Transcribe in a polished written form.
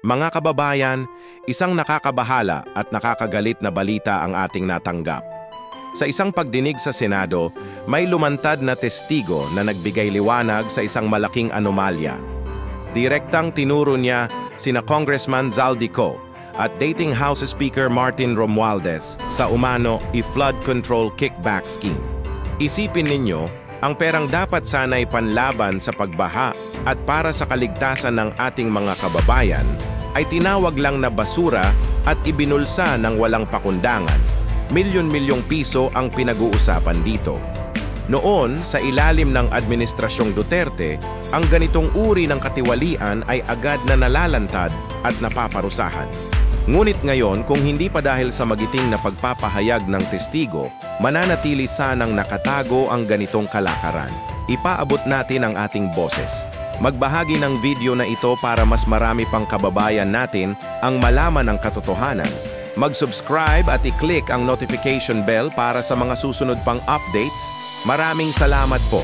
Mga kababayan, isang nakakabahala at nakakagalit na balita ang ating natanggap. Sa isang pagdinig sa Senado, may lumantad na testigo na nagbigay liwanag sa isang malaking anomalya. Direktang tinuro niya sina Congressman Zaldico at dating House Speaker Martin Romualdez sa umano i-flood control kickback scheme. Isipin ninyo, ang perang dapat sana'y panlaban sa pagbaha at para sa kaligtasan ng ating mga kababayan ay tinawag lang na basura at ibinulsa ng walang pakundangan. Milyon-milyong piso ang pinag-uusapan dito. Noon, sa ilalim ng Administrasyong Duterte, ang ganitong uri ng katiwalian ay agad na nalalantad at napaparusahan. Ngunit ngayon, kung hindi pa dahil sa magiting na pagpapahayag ng testigo, mananatili sanang nakatago ang ganitong kalakaran. Ipaabot natin ang ating boses. Magbahagi ng video na ito para mas marami pang kababayan natin ang malaman ng katotohanan. Mag-subscribe at i-click ang notification bell para sa mga susunod pang updates. Maraming salamat po.